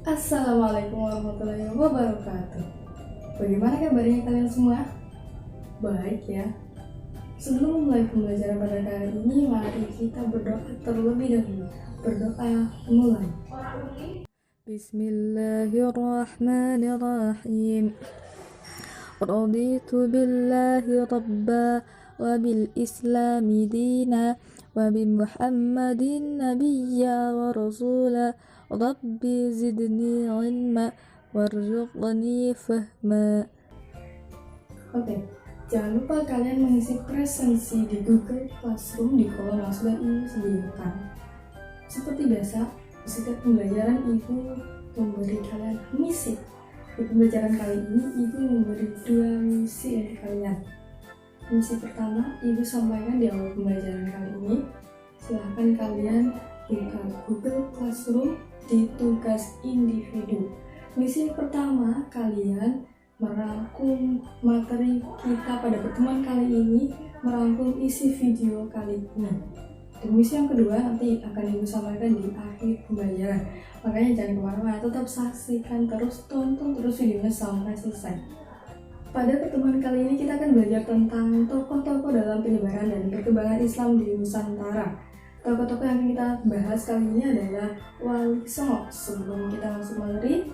Assalamualaikum warahmatullahi wabarakatuh. Bagaimana kabarnya kalian semua? Baik ya. Sebelum memulai pembelajaran pada kali ini, mari kita berdoa terlebih dahulu. Berdoa mulai. Bismillahirrahmanirrahim. Raditu billahi rabba wa bil islami dina wa bi muhammadin nabiyya wa rasula rabbi zidni ilma warzuqni fahma. Oke, jangan lupa kalian mengisi presensi di Google Classroom di kolom yang sudah Ibu sediakan. Seperti biasa, di setiap pembelajaran Ibu memberi kalian misi. Di pembelajaran kali ini, Ibu memberi 2 misi untuk kalian. Misi pertama, Ibu sampaikan di awal pembelajaran kali ini. Silahkan kalian buka Google Classroom di tugas individu. Misi pertama, kalian merangkum materi kita pada pertemuan kali ini, merangkum isi video kali ini. Dan misi yang kedua nanti akan Ibu sampaikan di akhir pembelajaran. Makanya jangan kemana-mana, tetap saksikan terus, tonton terus videonya sampai selesai. Pada pertemuan kali ini kita akan belajar tentang tokoh-tokoh dalam penyebaran dan perkembangan Islam di Nusantara. Tokoh-tokoh yang kita bahas kali ini adalah Wali Songo. Sebelum kita masuk materi,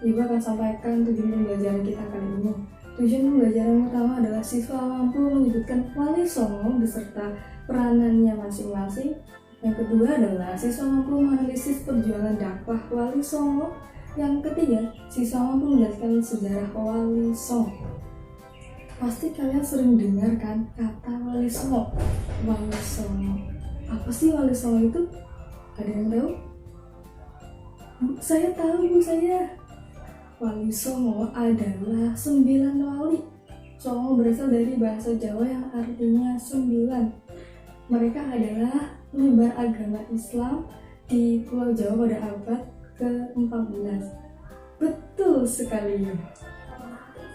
Ibu akan sampaikan tujuan pembelajaran kita kali ini. Tujuan pembelajaran pertama adalah siswa mampu menyebutkan Wali Songo beserta peranannya masing-masing. Yang kedua adalah siswa mampu menganalisis perjuangan dakwah Wali Songo. Yang ketiga, siswa mampu menjelaskan sejarah Wali Songo. Pasti kalian sering dengar kan kata Wali Songo. Wali Songo. Apa sih Wali Songo itu? Ada yang tahu? Saya tahu, Bu, saya. Wali Songo adalah 9 wali. Songo berasal dari bahasa Jawa yang artinya 9. Mereka adalah penyebar agama Islam di Pulau Jawa pada abad ke-14. Betul sekali.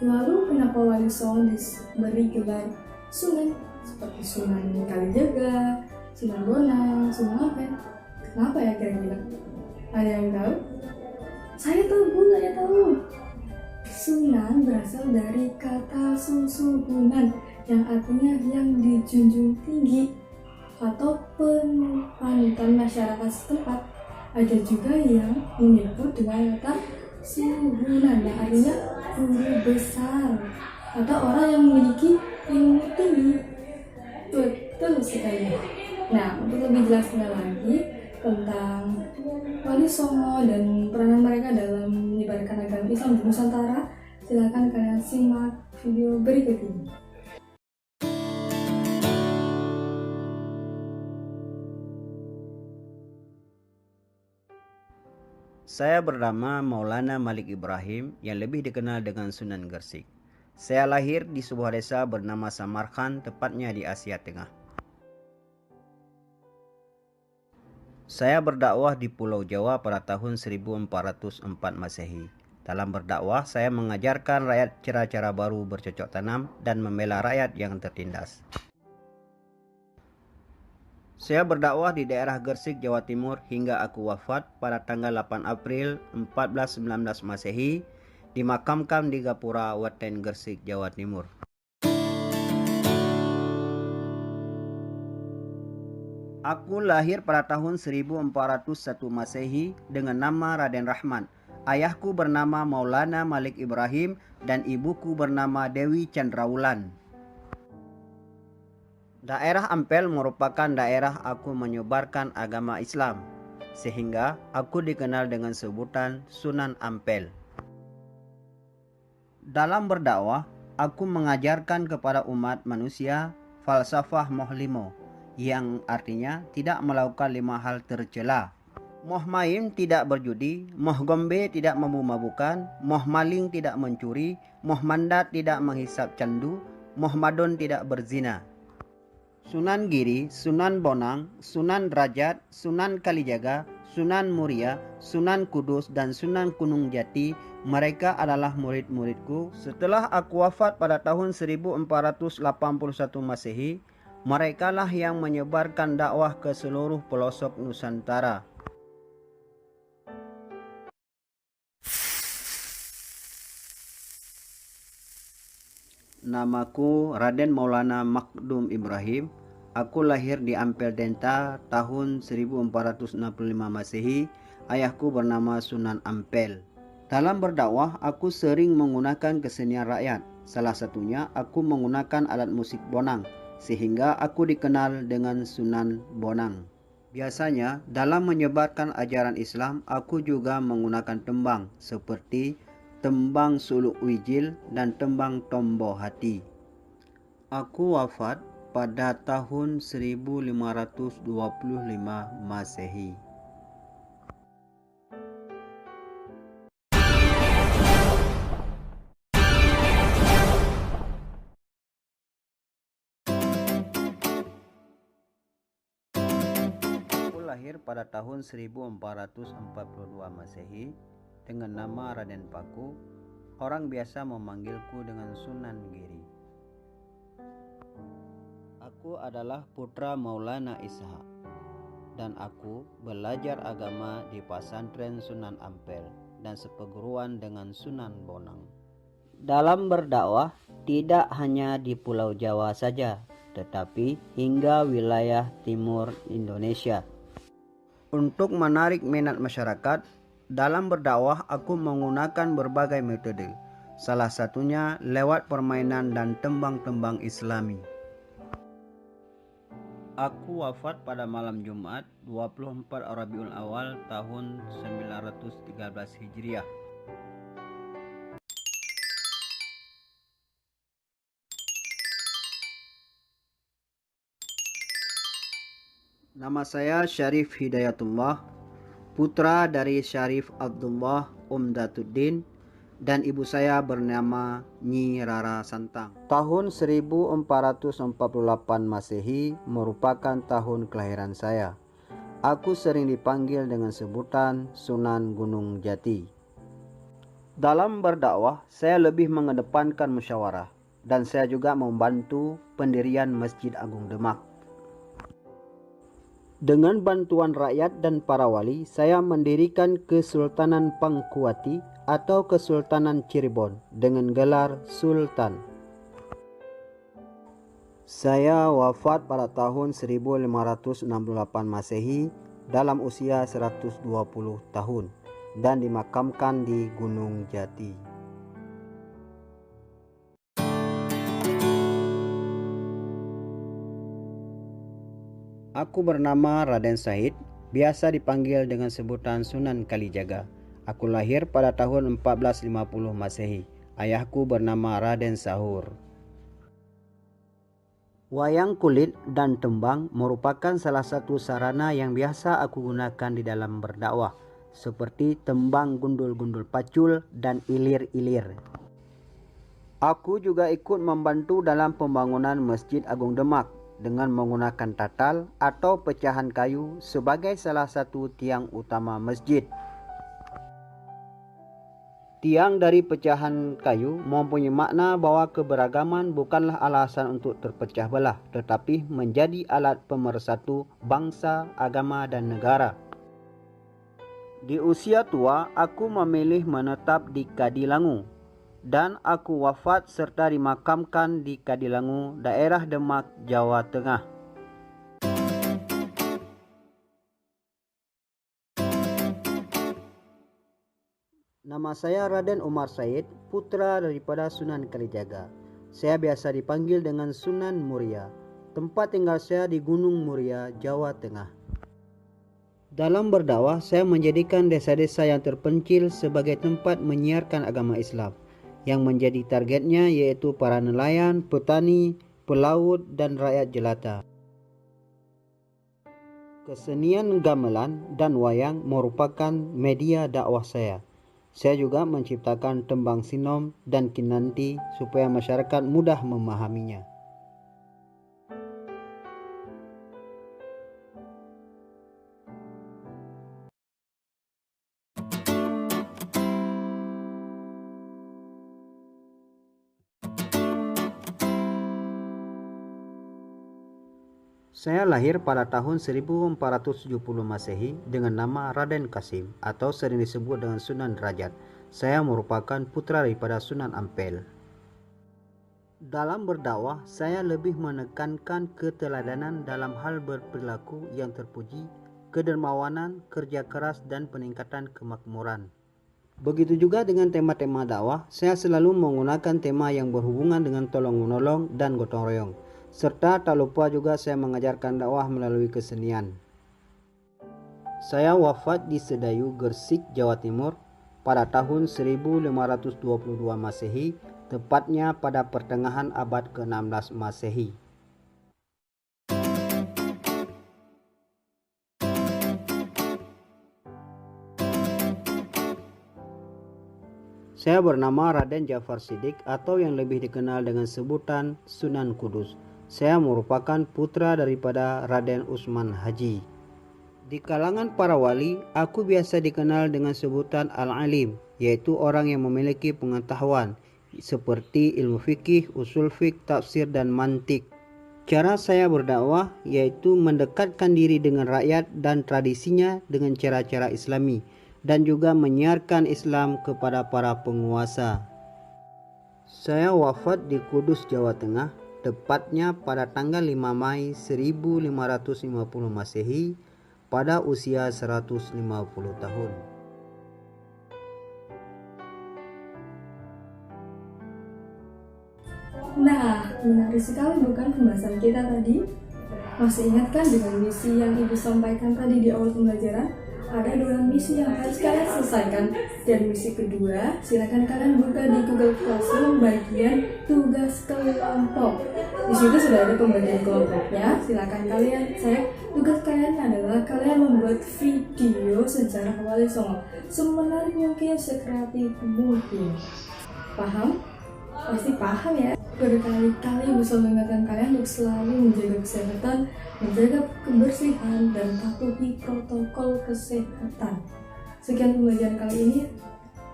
Lalu kenapa Wali Songo diberi gelar Sunan? Seperti Sunan Kalijaga, Sunan Bonang, Sunan Ampel. Kenapa ya kira-kira? Ada yang tahu? Saya tahu, Bu, saya tahu. Sunan berasal dari kata susuhunan yang artinya yang dijunjung tinggi atau panutan masyarakat setempat. Ada juga yang menyebut dengan kata suhunan yang artinya guru besar atau orang yang memiliki ilmu tinggi. Betul sekali. Nah, untuk lebih jelasnya lagi tentang Wali Songo dan peranan mereka dalam menyebarkan agama Islam di Nusantara, silakan kalian simak video berikut ini. Saya bernama Maulana Malik Ibrahim yang lebih dikenal dengan Sunan Gresik. Saya lahir di sebuah desa bernama Samarkand, tepatnya di Asia Tengah. Saya berdakwah di Pulau Jawa pada tahun 1404 Masehi. Dalam berdakwah, saya mengajarkan rakyat cara-cara baru bercocok tanam dan membela rakyat yang tertindas. Saya berdakwah di daerah Gresik, Jawa Timur hingga aku wafat pada tanggal 8 April 1419 Masehi, dimakamkan di Gapura, Waten, Gresik, Jawa Timur. Aku lahir pada tahun 1401 Masehi dengan nama Raden Rahman. Ayahku bernama Maulana Malik Ibrahim dan ibuku bernama Dewi Chandrawulan. Daerah Ampel merupakan daerah aku menyebarkan agama Islam, sehingga aku dikenal dengan sebutan Sunan Ampel. Dalam berdakwah, aku mengajarkan kepada umat manusia falsafah mohlimo, yang artinya tidak melakukan 5 hal tercela. Moh main tidak berjudi, moh gombe tidak mabuk-mabukan, moh maling tidak mencuri, moh mandat tidak menghisap candu, moh madon tidak berzina. Sunan Giri, Sunan Bonang, Sunan Derajat, Sunan Kalijaga, Sunan Muria, Sunan Kudus, dan Sunan Gunung Jati, mereka adalah murid-muridku. Setelah aku wafat pada tahun 1481 Masehi, merekalah yang menyebarkan dakwah ke seluruh pelosok Nusantara. Namaku Raden Maulana Makdum Ibrahim. Aku lahir di Ampel Denta tahun 1465 Masehi. Ayahku bernama Sunan Ampel. Dalam berdakwah, aku sering menggunakan kesenian rakyat. Salah satunya, aku menggunakan alat musik bonang, sehingga aku dikenal dengan Sunan Bonang. Biasanya, dalam menyebarkan ajaran Islam, aku juga menggunakan tembang, seperti tembang suluk wijil dan tembang tombo hati. Aku wafat pada tahun 1525 Masehi. Aku lahir pada tahun 1442 Masehi dengan nama Raden Paku. Orang biasa memanggilku dengan Sunan Giri. Aku adalah putra Maulana Ishaq dan aku belajar agama di pesantren Sunan Ampel dan seperguruan dengan Sunan Bonang. Dalam berdakwah tidak hanya di Pulau Jawa saja, tetapi hingga wilayah timur Indonesia. Untuk menarik minat masyarakat, dalam berdakwah aku menggunakan berbagai metode, salah satunya lewat permainan dan tembang-tembang Islami. Aku wafat pada malam Jumat 24 Rabiul Awal tahun 913 Hijriah. Nama saya Syarif Hidayatullah, putra dari Syarif Abdullah Umdatuddin, dan ibu saya bernama Nyi Rara Santang. Tahun 1448 Masehi merupakan tahun kelahiran saya. Aku sering dipanggil dengan sebutan Sunan Gunung Jati. Dalam berdakwah, saya lebih mengedepankan musyawarah, dan saya juga membantu pendirian Masjid Agung Demak. Dengan bantuan rakyat dan para wali, saya mendirikan Kesultanan Pangkuati atau Kesultanan Cirebon dengan gelar Sultan. Saya wafat pada tahun 1568 Masehi dalam usia 120 tahun dan dimakamkan di Gunung Jati. Aku bernama Raden Said, biasa dipanggil dengan sebutan Sunan Kalijaga. Aku lahir pada tahun 1450 Masehi. Ayahku bernama Raden Sahur. Wayang kulit dan tembang merupakan salah satu sarana yang biasa aku gunakan di dalam berdakwah, seperti tembang gundul-gundul pacul dan ilir-ilir. Aku juga ikut membantu dalam pembangunan Masjid Agung Demak dengan menggunakan tatal atau pecahan kayu sebagai salah satu tiang utama masjid. Tiang dari pecahan kayu mempunyai makna bahwa keberagaman bukanlah alasan untuk terpecah belah, tetapi menjadi alat pemersatu bangsa, agama, dan negara. Di usia tua, aku memilih menetap di Kadilangu, dan aku wafat serta dimakamkan di Kadilangu, daerah Demak, Jawa Tengah. Nama saya Raden Umar Said, putra daripada Sunan Kalijaga. Saya biasa dipanggil dengan Sunan Muria. Tempat tinggal saya di Gunung Muria, Jawa Tengah. Dalam berdakwah, saya menjadikan desa-desa yang terpencil sebagai tempat menyiarkan agama Islam. Yang menjadi targetnya yaitu para nelayan, petani, pelaut, dan rakyat jelata. Kesenian gamelan dan wayang merupakan media dakwah saya. Saya juga menciptakan tembang sinom dan kinanti supaya masyarakat mudah memahaminya. Saya lahir pada tahun 1470 Masehi dengan nama Raden Kasim atau sering disebut dengan Sunan Derajat. Saya merupakan putra daripada Sunan Ampel. Dalam berdakwah, saya lebih menekankan keteladanan dalam hal berperilaku yang terpuji, kedermawanan, kerja keras, dan peningkatan kemakmuran. Begitu juga dengan tema-tema dakwah, saya selalu menggunakan tema yang berhubungan dengan tolong-menolong dan gotong royong. Serta tak lupa juga saya mengajarkan dakwah melalui kesenian. Saya wafat di Sedayu, Gresik, Jawa Timur pada tahun 1522 Masehi, tepatnya pada pertengahan abad ke-16 Masehi. Saya bernama Raden Jafar Siddiq atau yang lebih dikenal dengan sebutan Sunan Kudus. Saya merupakan putra daripada Raden Usman Haji. Di kalangan para wali, aku biasa dikenal dengan sebutan Al-Alim, yaitu orang yang memiliki pengetahuan seperti ilmu fikih, usul fiqh, tafsir, dan mantik. Cara saya berdakwah yaitu mendekatkan diri dengan rakyat dan tradisinya dengan cara-cara Islami, dan juga menyiarkan Islam kepada para penguasa. Saya wafat di Kudus, Jawa Tengah, tepatnya pada tanggal 5 Mei 1550 Masehi, pada usia 150 tahun. Nah, menarik sekali bukan pembahasan kita tadi? Masih ingatkan dengan misi yang Ibu sampaikan tadi di awal pembelajaran? Ada 2 misi yang harus kalian selesaikan. Dan misi kedua, silakan kalian buka di Google Classroom bagian tugas kelompok. Di situ sudah ada pembagian kelompoknya. Silakan kalian cek. Tugas kalian adalah kalian membuat video sejarah Wali Songo semenarik mungkin, sekreatif mungkin. Paham? Pasti paham ya. Berkali-kali bisa mengingatkan kalian untuk selalu menjaga kesehatan, menjaga kebersihan, dan patuhi protokol kesehatan. Sekian pembelajaran kali ini.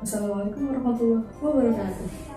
Wassalamualaikum warahmatullahi wabarakatuh.